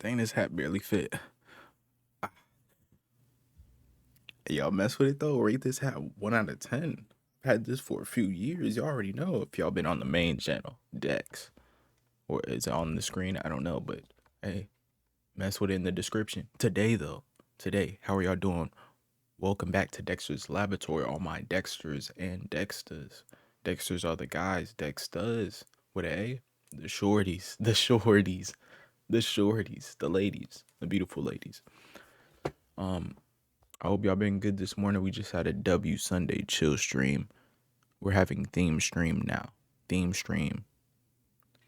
Dang, this hat barely fit. Y'all mess with it though? Rate this hat 1 out of 10. I've had this for a few years. You already know if y'all been on the main channel, Dexx. Or is it on the screen? I don't know, but hey, mess with it in the description. Today though, how are y'all doing? Welcome back to Dexter's Laboratory, all my Dexters and Dexters. Dexters are the guys, Dexters with an A. The shorties, the ladies, the beautiful ladies. I hope y'all been good this morning. We just had a W Sunday chill stream. We're having theme stream now. Theme stream.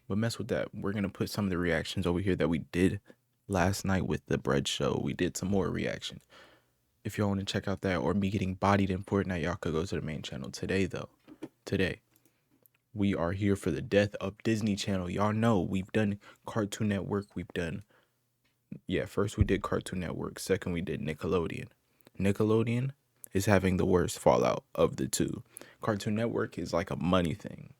But mess with that. We're going to put some of the reactions over here that we did last night with the bread show. We did some more reactions. If y'all want to check out that or me getting bodied in Fortnite, y'all could go to the main channel. Today, we are here for the death of Disney Channel. Y'all know we've done Cartoon Network. First we did Cartoon Network. Second, we did Nickelodeon. Nickelodeon is having the worst fallout of the two. Cartoon Network is like a money thing.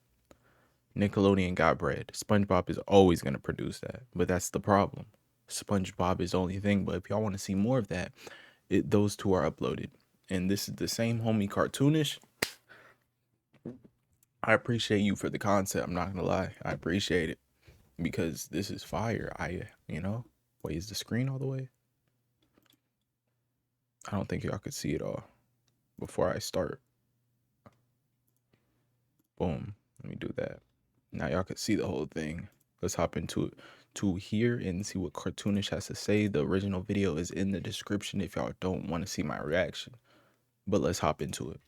Nickelodeon got bread. SpongeBob is always going to produce that, but that's the problem. SpongeBob is the only thing, but if y'all want to see more of that, those two are uploaded. And this is the same homie Cartoonish. I appreciate you for the concept. I'm not going to lie. I appreciate it because this is fire. Wait, is the screen all the way? I don't think y'all could see it all before I start. Boom. Let me do that. Now y'all can see the whole thing. Let's hop into it to here and see what Cartoonish has to say. The original video is in the description if y'all don't want to see my reaction. But let's hop into it.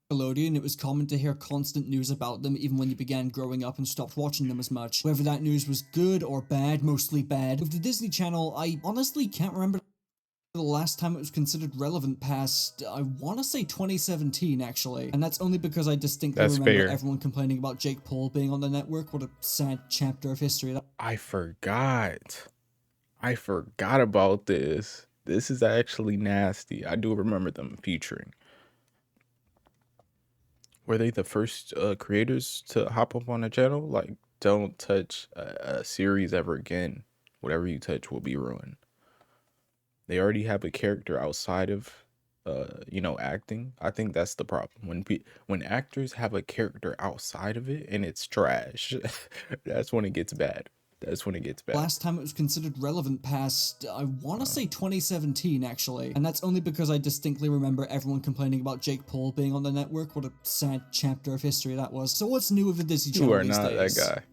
Nickelodeon, it was common to hear constant news about them even when you began growing up and stopped watching them as much. Whether that news was good or bad, mostly bad. With the Disney Channel, I honestly can't remember the last time it was considered relevant past, I want to say 2017 actually. And that's only because I distinctly remember everyone complaining about Jake Paul being on the network. What a sad chapter of history. I forgot about this. This is actually nasty. I do remember them featuring. Were they the first creators to hop up on the channel? Like, don't touch a series ever again. Whatever you touch will be ruined. They already have a character outside of, acting. I think that's the problem. When actors have a character outside of it and it's trash, that's when it gets bad. Last time it was considered relevant past, I want to say 2017 actually. And that's only because I distinctly remember everyone complaining about Jake Paul being on the network. What a sad chapter of history that was. So what's new with the Disney Channel these days? You are not that guy.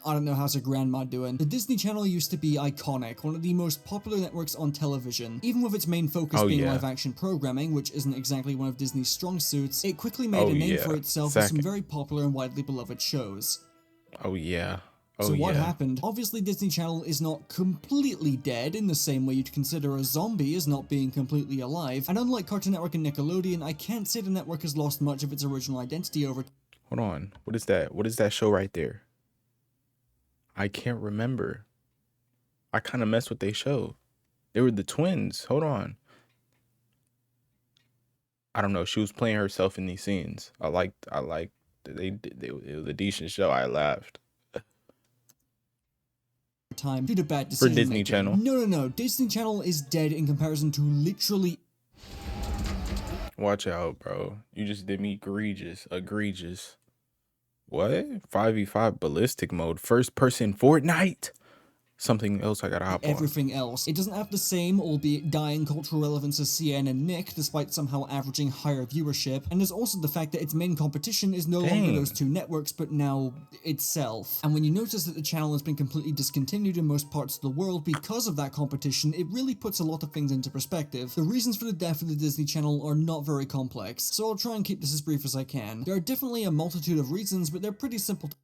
I don't know how's your grandma doing. The Disney Channel used to be iconic, one of the most popular networks on television. Even with its main focus being live-action programming, which isn't exactly one of Disney's strong suits, it quickly made a name for itself with some very popular and widely beloved shows. So what happened? Obviously Disney Channel is not completely dead in the same way you'd consider a zombie as not being completely alive, and unlike Cartoon Network and Nickelodeon, I can't say the network has lost much of its original identity over... Hold on, what is that? What is that show right there? I can't remember. I kind of messed with they show. They were the twins. Hold on. I don't know. She was playing herself in these scenes. I liked. It was a decent show. I laughed. Time due to bad decision for Disney Channel. No. Disney Channel is dead in comparison to literally. Watch out, bro. You just did me egregious. What? 5v5 ballistic mode, first person Fortnite? Something else I gotta hop on. Everything else. It doesn't have the same, albeit dying, cultural relevance as CN and Nick, despite somehow averaging higher viewership, and there's also the fact that its main competition is no longer those two networks, but now itself. And when you notice that the channel has been completely discontinued in most parts of the world because of that competition, it really puts a lot of things into perspective. The reasons for the death of the Disney Channel are not very complex, so I'll try and keep this as brief as I can. There are definitely a multitude of reasons, but they're pretty simple to...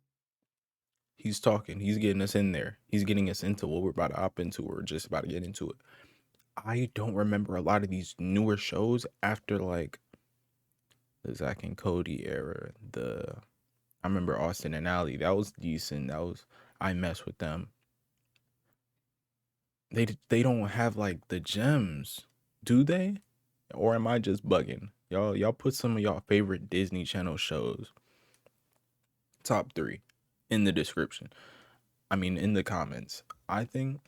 He's talking. He's getting us in there. He's getting us into what we're about to hop into. We're just about to get into it. I don't remember a lot of these newer shows after like the Zach and Cody era. I remember Austin and Ally. That was decent. I mess with them. They don't have like the gems, do they? Or am I just bugging? Y'all put some of y'all favorite Disney Channel shows, top 3, in the description. I mean, in the comments. I think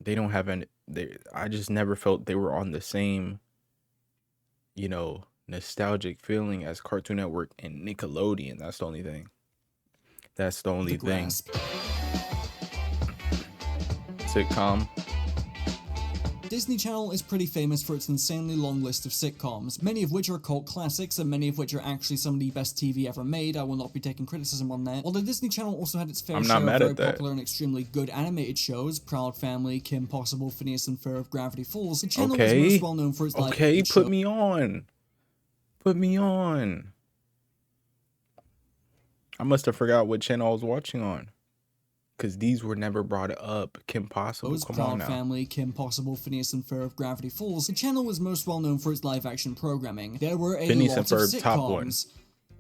they don't have any. I just never felt they were on the same, nostalgic feeling as Cartoon Network and Nickelodeon. That's the only thing. That's the The only thing. grasp. Sitcom. Disney Channel is pretty famous for its insanely long list of sitcoms, many of which are cult classics and many of which are actually some of the best TV ever made. I will not be taking criticism on that. Although Disney Channel also had its fair I'm not share of mad very at that. popular and extremely good animated shows, Proud Family, Kim Possible, Phineas and Ferb, Gravity Falls. The channel is most well known for its live Okay, action put shows. me on. Put me on. I must have forgot what channel I was watching on. Because these were never brought up. Kim Possible, come on Proud now. Family, Kim Possible, Phineas and Ferb, Gravity Falls. The channel was most well known for its live action programming. There were a Phineas lot and of Ferb, top one. sitcoms.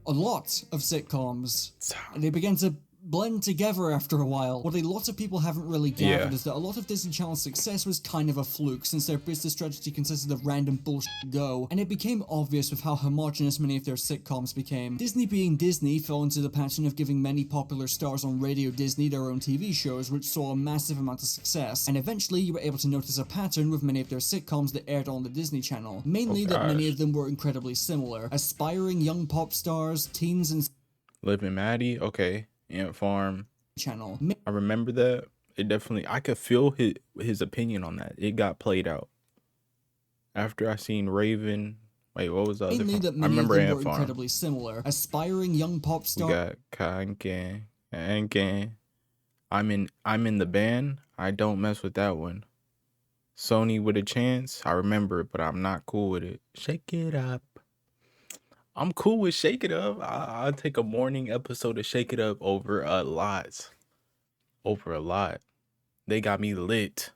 A lot of sitcoms. And they began to blend together after a while. What a lot of people haven't really gathered is that a lot of Disney Channel's success was kind of a fluke, since their business strategy consisted of random bullshit go, and it became obvious with how homogenous many of their sitcoms became. Disney being Disney fell into the pattern of giving many popular stars on Radio Disney their own TV shows, which saw a massive amount of success, and eventually you were able to notice a pattern with many of their sitcoms that aired on the Disney Channel, mainly that many of them were incredibly similar. Aspiring young pop stars, teens and Liv and Maddie, okay. Ant Farm. Channel. I remember that. It definitely, I could feel his opinion on that. It got played out. After I seen Raven. Wait, what was the other Mainly farm? that I many of remember them Ant were Farm. incredibly similar. Aspiring young pop We stars. got Kanken. I'm in the band. I don't mess with that one. Sony with a chance. I remember it, but I'm not cool with it. Shake it up. I'm cool with Shake It Up. I'll take a morning episode of Shake It Up over a lot. Over a lot. They got me lit.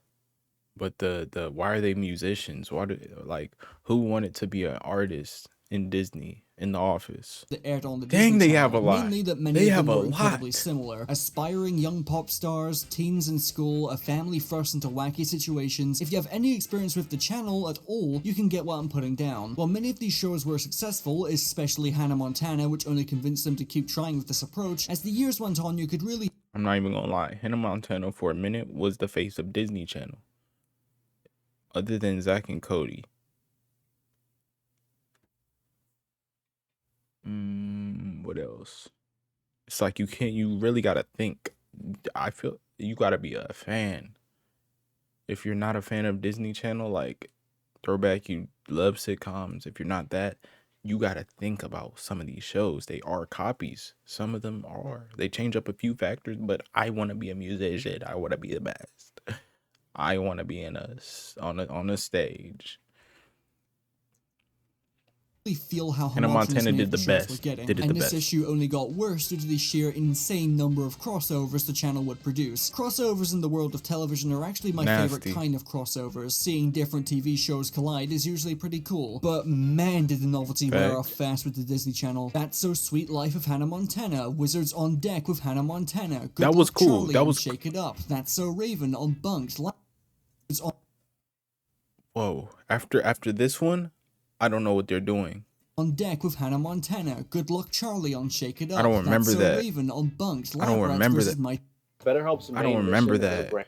But the why are they musicians? Who wanted to be an artist in Disney in The Office? That aired on the Dang, Disney they have a Channel. lot. Mainly that many They of have them a were incredibly lot. similar. Aspiring young pop stars, teens in school, a family thrust into wacky situations. If you have any experience with the channel at all, you can get what I'm putting down. While many of these shows were successful, especially Hannah Montana, which only convinced them to keep trying with this approach, as the years went on you could really I'm not even gonna lie. Hannah Montana for a minute was the face of Disney Channel. Other than Zach and Cody. What else? It's like you really gotta think. I feel you gotta be a fan. If you're not a fan of Disney Channel, like Throwback, you love sitcoms. If you're not that, you gotta think about some of these shows. They are copies. Some of them are. They change up a few factors, but I want to be a musician. I want to be the best. I want to be on a stage. feel how Hannah homogenous Montana many did of the the shows were best. getting, Did it and the this best. issue only got worse due to the sheer insane number of crossovers the channel would produce. Crossovers in the world of television are actually my favorite Nasty. kind of crossovers. Seeing different TV shows collide is usually pretty cool, but man did the novelty wear off Facts. fast with the Disney Channel. That's So Sweet Life of Hannah Montana, Wizards on Deck with Hannah Montana, Good That was Luck cool. Charlie That on was Shake It Up, That's So Raven on Bunked, on Whoa. After this one, I don't know what they're doing. On Deck with Hannah Montana, Good Luck Charlie on Shake It Up, I don't remember That's So that. Raven on Bunked, I don't Lab Rats remember versus that. Mighty Better Help's I main don't remember mission that. was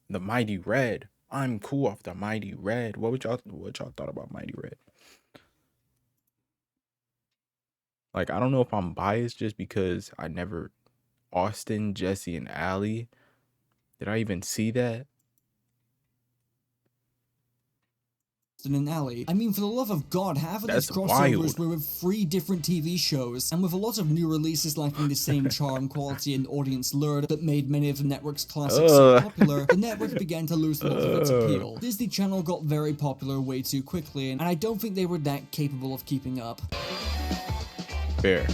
The Mighty Red. I'm cool off the Mighty Red. What y'all thought about Mighty Red? Like, I don't know if I'm biased just because I never Austin, Jesse, and Allie. Did I even see that? in an alley. I mean, for the love of God, half of That's these crossovers wild. were with 3 different TV shows, and with a lot of new releases lacking the same charm, quality, and audience lure that made many of the network's classics so popular, the network began to lose a lot of its appeal. Disney Channel got very popular way too quickly, and I don't think they were that capable of keeping up. Fair.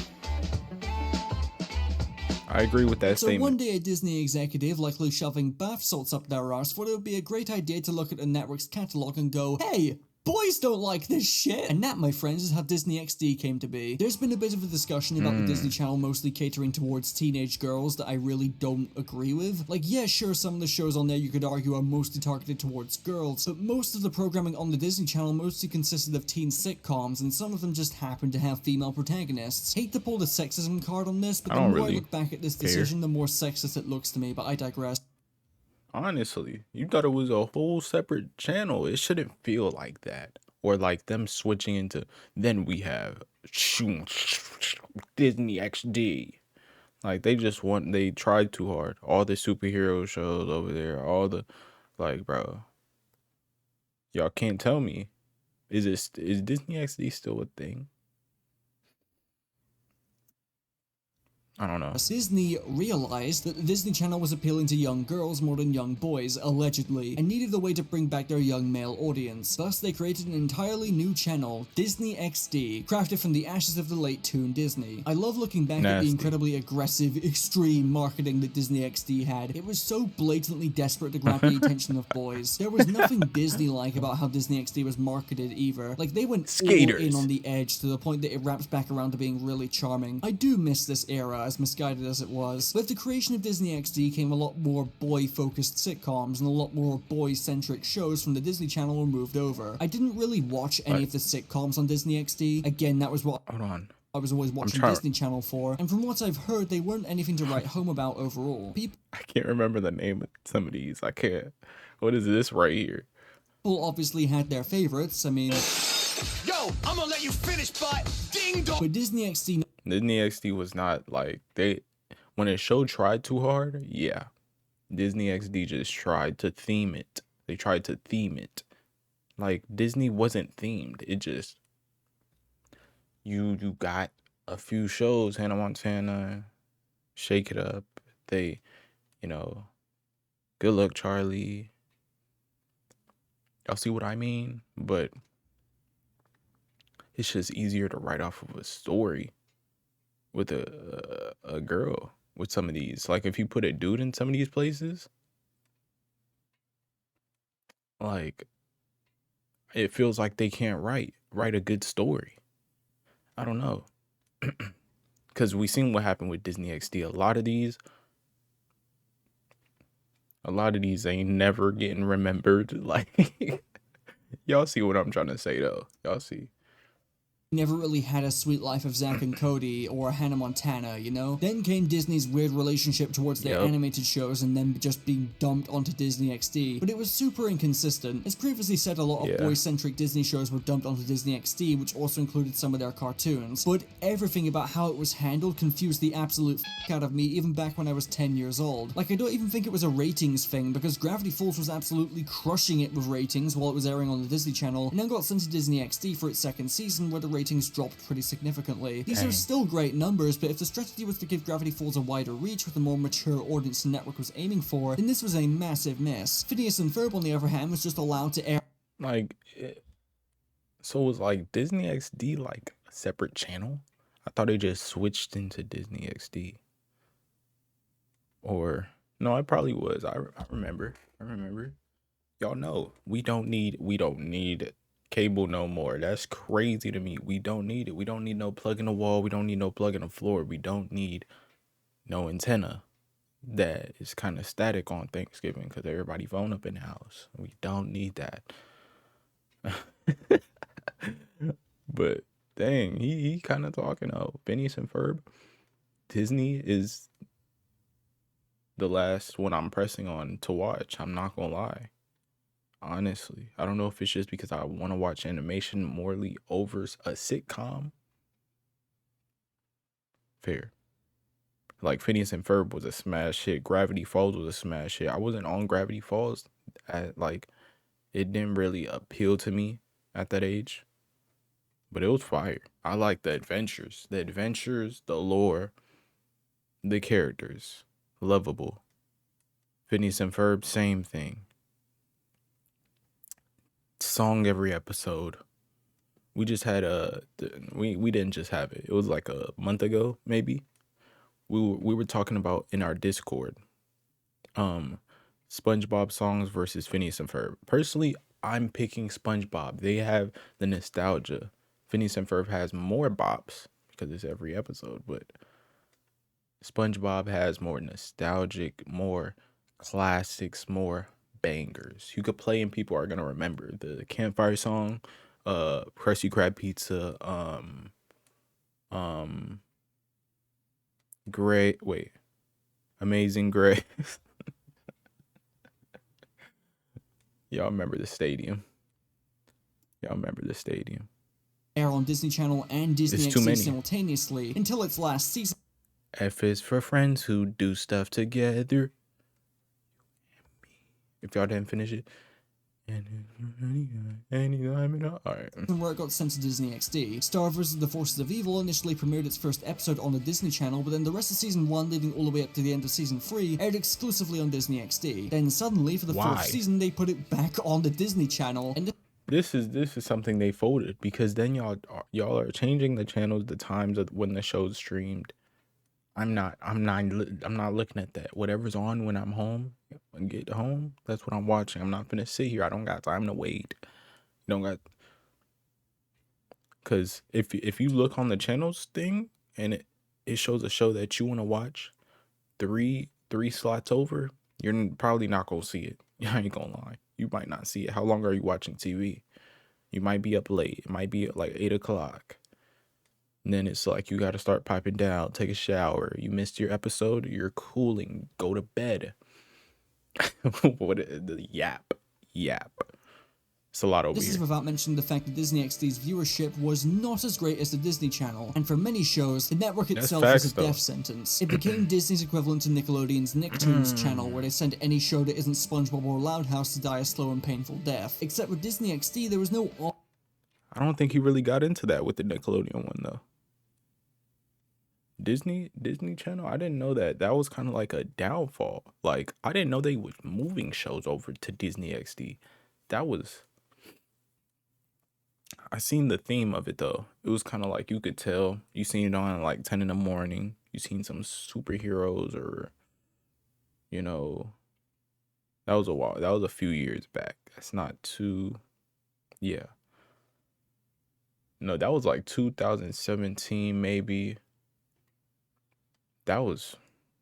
I agree with that So statement. one day a Disney executive, likely shoving bath salts up their arse, thought it would be a great idea to look at the network's catalogue and go, hey, boys don't like this shit! And that, my friends, is how Disney XD came to be. There's been a bit of a discussion about the Disney Channel mostly catering towards teenage girls that I really don't agree with. Like, yeah, sure, some of the shows on there you could argue are mostly targeted towards girls, but most of the programming on the Disney Channel mostly consisted of teen sitcoms, and some of them just happened to have female protagonists. Hate to pull the sexism card on this, but I the don't more I really look back at this care. decision, the more sexist it looks to me, but I digress. Honestly, you thought it was a whole separate channel. It shouldn't feel like that. Or like them switching into, then we have Disney XD. Like they tried too hard. All the superhero shows over there, all the, like, bro, y'all can't tell me. Is Disney XD still a thing? I don't know. Disney realized that the Disney Channel was appealing to young girls more than young boys, allegedly, and needed a way to bring back their young male audience. Thus, they created an entirely new channel, Disney XD, crafted from the ashes of the late Toon Disney. I love looking back at the Nasty. incredibly aggressive, extreme marketing that Disney XD had. It was so blatantly desperate to grab the attention of boys. There was nothing Disney-like about how Disney XD was marketed either. Like, they went all in on Skaters. the edge to the point that it wraps back around to being really charming. I do miss this era, as misguided as it was. With the creation of Disney XD came a lot more boy-focused sitcoms, and a lot more boy-centric shows from the Disney Channel were moved over. I didn't really watch any Like, of the sitcoms on Disney XD. Again, that was what hold on. I was always I'm watching trying. Disney Channel for, and from what I've heard, they weren't anything to write home about overall. People I can't remember the name of some of these. I can't. What is this right here? obviously had their favorites. I mean, Yo, I'm gonna let you finish, but ding dong. but Disney XD Disney XD was not like when a show tried too hard. Yeah, Disney XD just tried to theme it. They tried to theme it. Like Disney wasn't themed. It just you got a few shows, Hannah Montana, Shake It Up. They, you know, Good Luck Charlie. Y'all see what I mean? But it's just easier to write off of a story with a girl with some of these. Like if you put a dude in some of these places, like it feels like they can't write a good story. I don't know. Cause we seen what happened with Disney XD. A lot of these ain't never getting remembered. Like y'all see what I'm trying to say though. Y'all see. never really had a sweet life of Zack and Cody or Hannah Montana, you know? Then came Disney's weird relationship towards their Yep. animated shows and then just being dumped onto Disney XD, but it was super inconsistent. As previously said, a lot of Yeah. boy-centric Disney shows were dumped onto Disney XD, which also included some of their cartoons, but everything about how it was handled confused the absolute out of me even back when I was 10 years old. Like, I don't even think it was a ratings thing, because Gravity Falls was absolutely crushing it with ratings while it was airing on the Disney Channel, and then got sent to Disney XD for its second season, where the ratings dropped pretty significantly. These Dang. are still great numbers, but if the strategy was to give Gravity Falls a wider reach with a more mature audience the network was aiming for, then this was a massive miss. Phineas and Ferb, on the other hand, was just allowed to air So was like Disney XD like a separate channel? I thought they just switched into Disney XD. Or no, it probably was. I remember. I remember. Y'all know we don't need cable no more. That's crazy to me. We don't need it. We don't need no plug in the wall. We don't need no plug in the floor. We don't need no antenna that is kind of static on Thanksgiving because everybody phone up in the house. We don't need that. But dang, he kind of talking out. Phineas and Ferb. Disney is the last one I'm pressing on to watch. I'm not gonna lie. Honestly, I don't know if it's just because I want to watch animation morely over a sitcom. Fair. Like Phineas and Ferb was a smash hit. Gravity Falls was a smash hit. I wasn't on Gravity Falls. Like it didn't really appeal to me at that age, but it was fire. I like the adventures, the lore, the characters, lovable. Phineas and Ferb, same thing. Song every episode. We just had we didn't just have it. It was like a month ago, maybe. We were talking about in our Discord, SpongeBob songs versus Phineas and Ferb. Personally, I'm picking SpongeBob. They have the nostalgia. Phineas and Ferb has more bops because it's every episode, but SpongeBob has more nostalgic, more classics, more bangers. You could play and people are gonna remember the campfire song, Krusty Krab Pizza, um, Great. Wait, Amazing Grace. Y'all remember the stadium. Y'all remember the stadium. air on Disney Channel and Disney It's too XD many. simultaneously until its last season. F is for friends who do stuff together. If y'all didn't finish it. Alright. Where it got sent to Disney XD. Star vs. the Forces of Evil initially premiered its first episode on the Disney Channel, but then the rest of season 1, leading all the way up to the end of season 3, aired exclusively on Disney XD. Then suddenly, for the Why? fourth season, they put it back on the Disney Channel, and This is something they folded, because then y'all are changing the channels, the times of when the show's streamed. I'm not looking at that. Whatever's on when I'm home and get home, that's what I'm watching. I'm not gonna sit here. I don't got time to wait. You don't got, because if you look on the channels thing and it shows a show that you want to watch three slots over, you're probably not gonna see it. I ain't gonna lie. You might not see it. How long are you watching TV? You might be up late. It might be at like 8 o'clock. And then it's like you got to start piping down, take a shower. You missed your episode, you're cooling, go to bed. What the yap. It's a lot over this here. is without mentioning the fact that Disney XD's viewership was not as great as the Disney Channel, and for many shows, the network itself was a death sentence. It became Disney's equivalent to Nickelodeon's Nicktoons channel, where they send any show that isn't SpongeBob or Loud House to die a slow and painful death. Except with Disney XD, there was no I don't think he really got into that with the Nickelodeon one though. Disney Channel, I didn't know that. That was kind of like a downfall. Like, I didn't know they was moving shows over to Disney XD. I seen the theme of it though. It was kind of like, you could tell. You seen it on like 10 in the morning. You seen some superheroes, or, you know, that was a while. That was a few years back. That's not too, yeah. No, that was like 2017 maybe.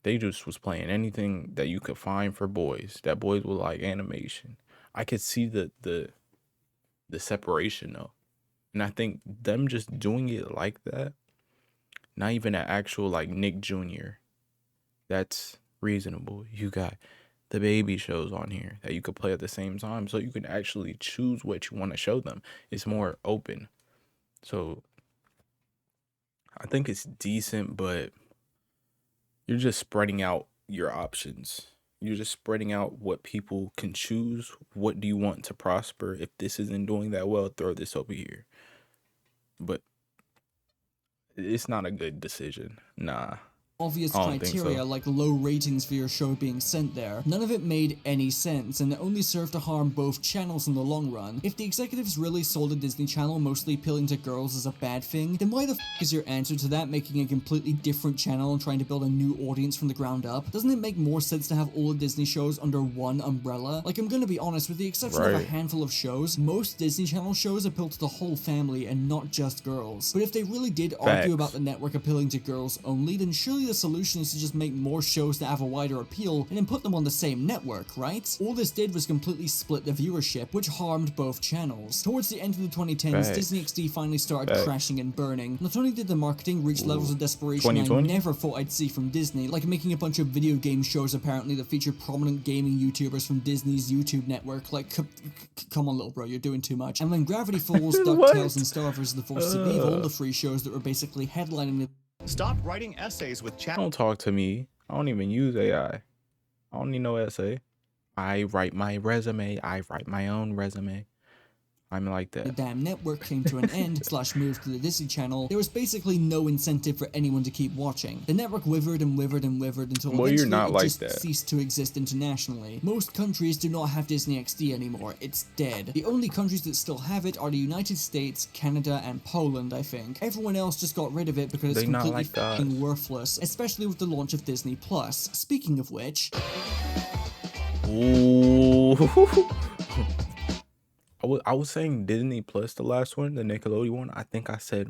They just was playing anything that you could find for boys. That boys would like animation. I could see the separation though. And I think them just doing it like that, not even an actual like Nick Jr., that's reasonable. You got the baby shows on here that you could play at the same time, so you can actually choose what you want to show them. It's more open. So I think it's decent, but you're just spreading out your options. You're just spreading out what people can choose. What do you want to prosper? If this isn't doing that well, throw this over here. But it's not a good decision. Nah. obvious I don't think criteria so. like low ratings for your show being sent there. None of it made any sense, and it only served to harm both channels in the long run. If the executives really sold a Disney Channel mostly appealing to girls as a bad thing, then why the f is your answer to that making a completely different channel and trying to build a new audience from the ground up? Doesn't it make more sense to have all the Disney shows under one umbrella? Like, I'm gonna be honest, with the exception of a Right. handful of shows, most Disney Channel shows appeal to the whole family and not just girls. But if they really did argue about the network appealing to girls only, then surely the solution is to just make more shows that have a wider appeal and then put them on the same network, right? All this did was completely split the viewership, which harmed both channels. Towards the end of the 2010s, Disney XD finally started crashing and burning. Not only did the marketing reach levels of desperation I 2020? never thought I'd see from Disney, like making a bunch of video game shows apparently that featured prominent gaming YouTubers from Disney's YouTube network, like, come on little bro, you're doing too much. And then Gravity Falls, DuckTales, and Star vs. the Forces of Evil, the free shows that were basically headlining the Stop writing essays with chat. Don't talk to me. I don't even use AI. I don't need no essay. I write my resume. I write my own resume. I'm like the that. damn network came to an end / moved to the Disney Channel, there was basically no incentive for anyone to keep watching. The network withered and withered and withered until Well, eventually you're not it like just that. ceased to exist internationally. Most countries do not have Disney XD anymore. It's dead. The only countries that still have it are the United States, Canada, and Poland, I think. Everyone else just got rid of it because it's They not completely like us. f***ing worthless, especially with the launch of Disney Plus. Speaking of which, Ooh. I was saying Disney Plus, the last one, the Nickelodeon one. I think I said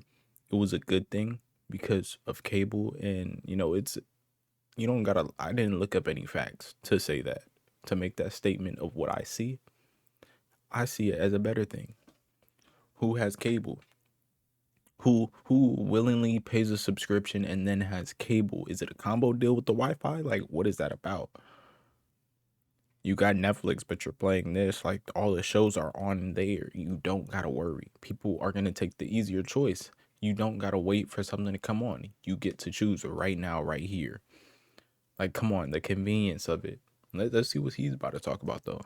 it was a good thing because of cable, and you know, you don't gotta. I didn't look up any facts to say that, to make that statement of what I see. I see it as a better thing. Who has cable? Who willingly pays a subscription and then has cable? Is it a combo deal with the Wi-Fi? Like, what is that about? You got Netflix, but you're playing this. Like, all the shows are on there. You don't gotta worry. People are gonna take the easier choice. You don't gotta wait for something to come on. You get to choose it right now, right here. Like, come on, the convenience of it. Let's see what he's about to talk about, though.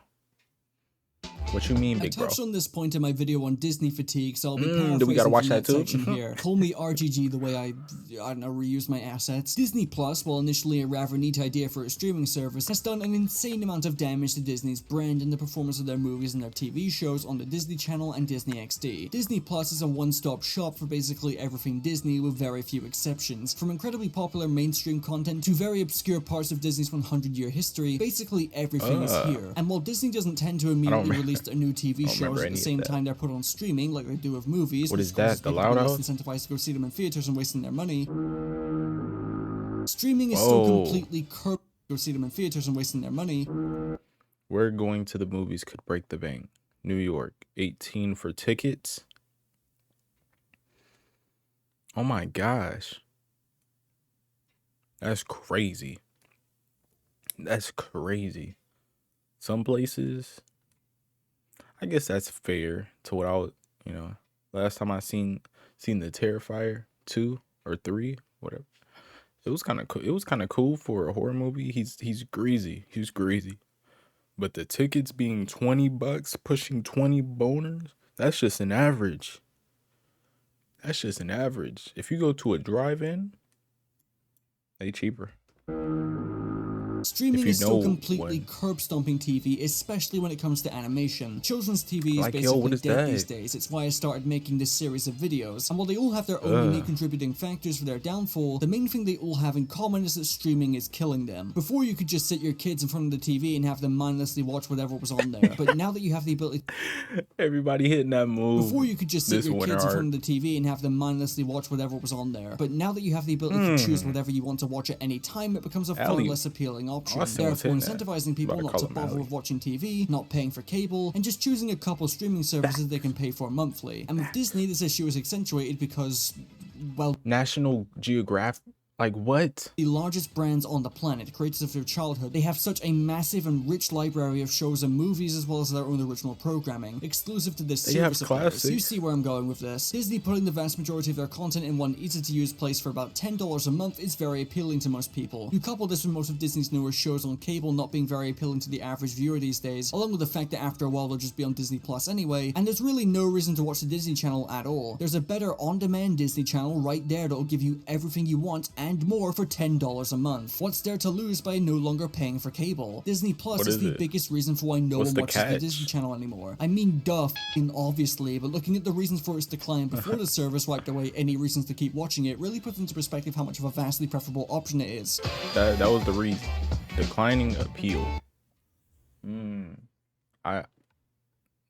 What you mean, I big bro? touched on this point in my video on Disney fatigue, so I'll be Do paraphrasing we gotta watch from that too? section here. Call me RGG the way I don't know, reuse my assets. Disney Plus, while initially a rather neat idea for a streaming service, has done an insane amount of damage to Disney's brand and the performance of their movies and their TV shows on the Disney Channel and Disney XD. Disney Plus is a one-stop shop for basically everything Disney, with very few exceptions. From incredibly popular mainstream content to very obscure parts of Disney's 100-year history, basically everything is here. And while Disney doesn't tend to immediately release a new TV shows at the same time they're put on streaming, like they do with movies. What is that? The Loud House? Less incentivized to go see them in theaters and wasting their money. Streaming is still completely curbed. Go see them in theaters and wasting their money. We're going to the movies could break the bank. New York, 18 for tickets. Oh my gosh. That's crazy. That's crazy. Some places, I guess that's fair to what I was, last time I seen the Terrifier 2 or 3, whatever. It was kind of cool. It was kind of cool for a horror movie. He's greasy. He's greasy. But the tickets being $20, pushing 20 boners, that's just an average. That's just an average. If you go to a drive-in, they cheaper. Streaming is still completely curb-stomping TV, especially when it comes to animation. Children's TV is basically dead these days. It's why I started making this series of videos. And while they all have their own unique contributing factors for their downfall, the main thing they all have in common is that streaming is killing them. Before, you could just sit your kids in front of the TV and have them mindlessly watch whatever was on there. But now that you have the ability... Everybody hitting that move. Before, you could just sit your kids in front of the TV and have them mindlessly watch whatever was on there. But now that you have the ability to choose whatever you want to watch at any time, it becomes a far less appealing option. Therefore, incentivizing people not to bother with watching TV, not paying for cable, and just choosing a couple streaming services they can pay for monthly. And with Disney, this issue is accentuated because, well, National Geographic. Like, what? The largest brands on the planet, creators of their childhood, they have such a massive and rich library of shows and movies as well as their own original programming, exclusive to this service of theirs. You see where I'm going with this. Disney putting the vast majority of their content in one easy-to-use place for about $10 a month is very appealing to most people. You couple this with most of Disney's newer shows on cable not being very appealing to the average viewer these days, along with the fact that after a while they'll just be on Disney Plus anyway, and there's really no reason to watch the Disney Channel at all. There's a better on-demand Disney Channel right there that'll give you everything you want and more for $10 a month. What's there to lose by no longer paying for cable? Disney Plus is the biggest reason for why no one watches the Disney Channel anymore. I mean, duh, obviously, but looking at the reasons for its decline before the service wiped away any reasons to keep watching it really puts into perspective how much of a vastly preferable option it is. That was the reason. Declining appeal.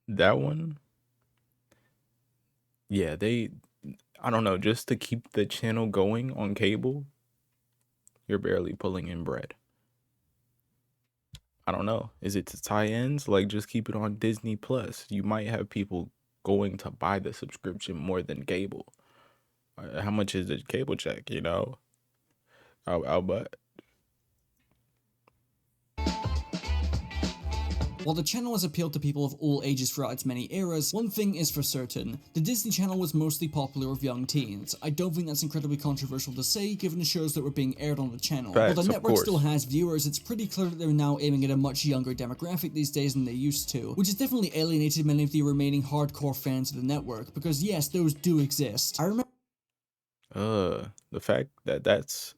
That one. Yeah, I don't know, just to keep the channel going on cable, you're barely pulling in bread. I don't know. Is it to tie-ins? Like, just keep it on Disney Plus. You might have people going to buy the subscription more than cable. How much is the cable check, I'll bet. While the channel has appealed to people of all ages throughout its many eras, one thing is for certain. The Disney Channel was mostly popular with young teens. I don't think that's incredibly controversial to say, given the shows that were being aired on the channel. Facts, while the network still has viewers, it's pretty clear that they're now aiming at a much younger demographic these days than they used to, which has definitely alienated many of the remaining hardcore fans of the network, because yes, those do exist. I remember the fact that that's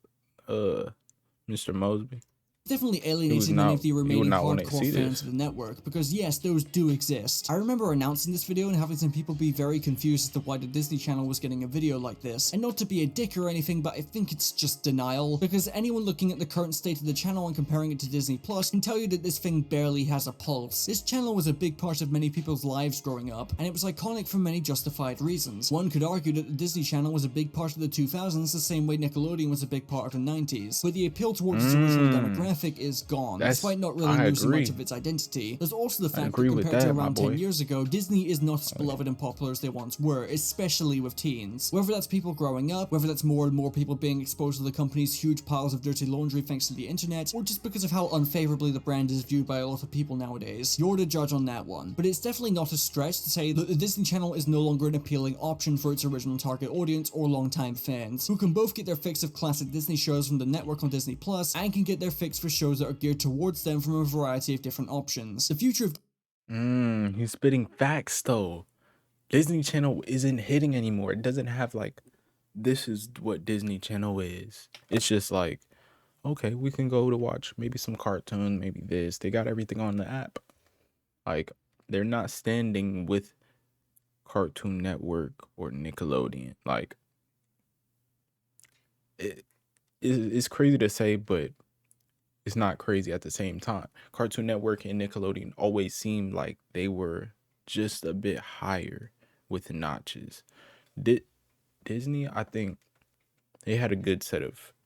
Mr. Mosby. Definitely alienated many of the remaining hardcore fans of the network, because yes, those do exist. I remember announcing this video and having some people be very confused as to why the Disney Channel was getting a video like this, and not to be a dick or anything, but I think it's just denial, because anyone looking at the current state of the channel and comparing it to Disney Plus can tell you that this thing barely has a pulse. This channel was a big part of many people's lives growing up, and it was iconic for many justified reasons. One could argue that the Disney Channel was a big part of the 2000s the same way Nickelodeon was a big part of the 90s, but the appeal towards its original demographic demographic is gone, That's despite not really I losing much agree. of its identity. There's also the I fact that agree with compared to that, my around 10 boy. years ago, Disney is not as beloved and popular as they once were, especially with teens. Whether that's people growing up, whether that's more and more people being exposed to the company's huge piles of dirty laundry thanks to the internet, or just because of how unfavorably the brand is viewed by a lot of people nowadays, you're the judge on that one. But it's definitely not a stretch to say that the Disney Channel is no longer an appealing option for its original target audience or longtime fans, who can both get their fix of classic Disney shows from the network on Disney Plus and can get their fix for shows that are geared towards them from a variety of different options. The future of He's spitting facts though. Disney Channel isn't hitting anymore. It doesn't have like, this is what Disney Channel is. It's just like, okay, we can go to watch maybe some cartoon, maybe this. They got everything on the app. Like, they're not standing with Cartoon Network or Nickelodeon. Like, it's crazy to say, but it's not crazy at the same time. Cartoon Network and Nickelodeon always seemed like they were just a bit higher with notches. Disney, I think they had a good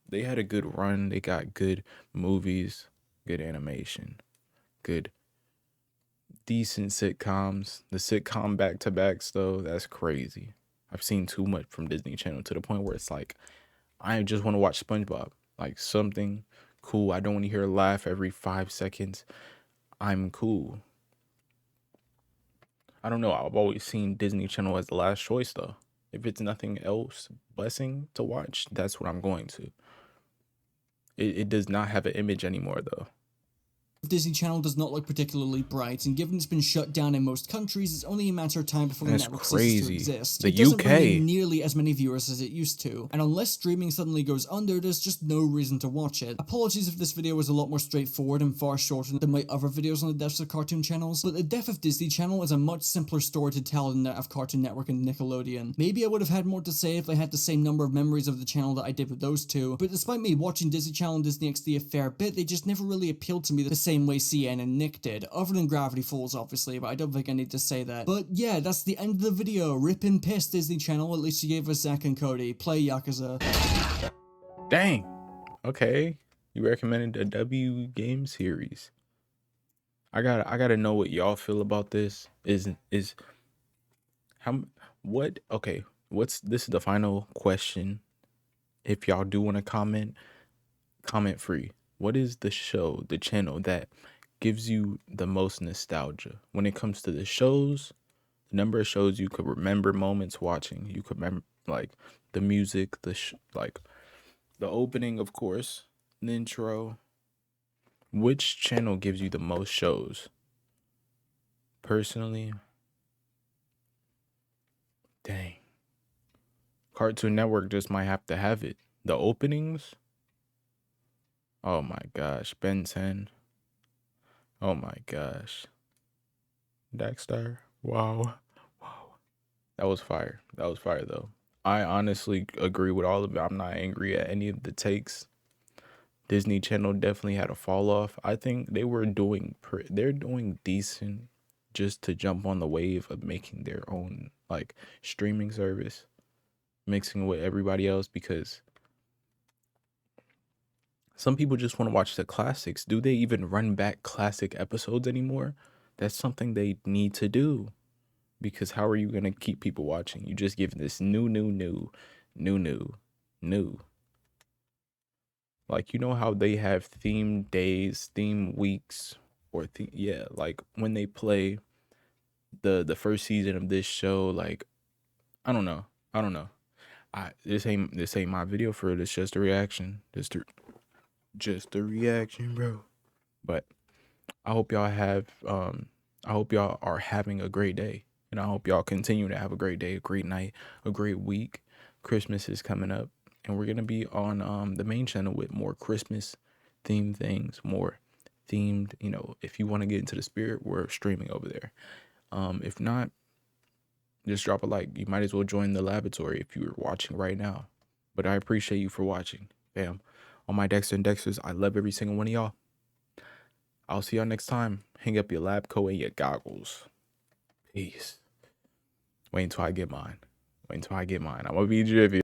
they had a good run. They got good movies, good animation, good decent sitcoms. The sitcom back to backs though, that's crazy. I've seen too much from Disney Channel to the point where it's like I just want to watch SpongeBob, like something cool. I don't want to hear a laugh every 5 seconds. I'm cool. I don't know. I've always seen Disney Channel as the last choice though. If it's nothing else blessing to watch, that's what I'm going to. It does not have an image anymore though. Disney Channel does not look particularly bright, and given it's been shut down in most countries, it's only a matter of time before the That's network ceases to crazy. exist. The It doesn't bring in UK. nearly as many viewers as it used to, and unless streaming suddenly goes under, there's just no reason to watch it. Apologies if this video was a lot more straightforward and far shorter than my other videos on the deaths of cartoon channels, but the death of Disney Channel is a much simpler story to tell than that of Cartoon Network and Nickelodeon. Maybe I would have had more to say if I had the same number of memories of the channel that I did with those two, but despite me watching Disney Channel and Disney XD a fair bit, they just never really appealed to me the same way CN and Nick did, other than Gravity Falls obviously, but I don't think I need to say that. But yeah, that's the end of the video. Rip and piss Disney Channel, at least you gave us Zack and Cody. Play Yakuza. Dang. Okay. You recommended the W game series. I gotta know what y'all feel about this. Is how what okay, this is the final question. If y'all do want to comment, comment free. What is the show, the channel that gives you the most nostalgia when it comes to the shows? The number of shows you could remember moments watching. You could remember like the music, like the opening, of course, the intro. Which channel gives you the most shows? Personally, dang, Cartoon Network just might have to have it. The openings. Oh my gosh, Ben 10. Oh my gosh, Dexter. Wow. That was fire. That was fire though. I honestly agree with all of it. I'm not angry at any of the takes. Disney Channel definitely had a fall off. I think they were they're doing decent just to jump on the wave of making their own like streaming service, mixing with everybody else because some people just want to watch the classics. Do they even run back classic episodes anymore? That's something they need to do. Because how are you gonna keep people watching? You just give this new. Like, you know how they have theme days, theme weeks, or yeah, like when they play the first season of this show, like I don't know. This ain't my video for it. It's just a reaction. Just a reaction, bro. But I hope y'all I hope y'all are having a great day. And I hope y'all continue to have a great day, a great night, a great week. Christmas is coming up. And we're gonna be on the main channel with more Christmas themed things, more themed, if you want to get into the spirit, we're streaming over there. If not, just drop a like. You might as well join the laboratory if you're watching right now. But I appreciate you for watching. Fam. On my Dexter and Dexters, I love every single one of y'all. I'll see y'all next time. Hang up your lab coat and your goggles. Peace. Wait until I get mine. I'm gonna be driven.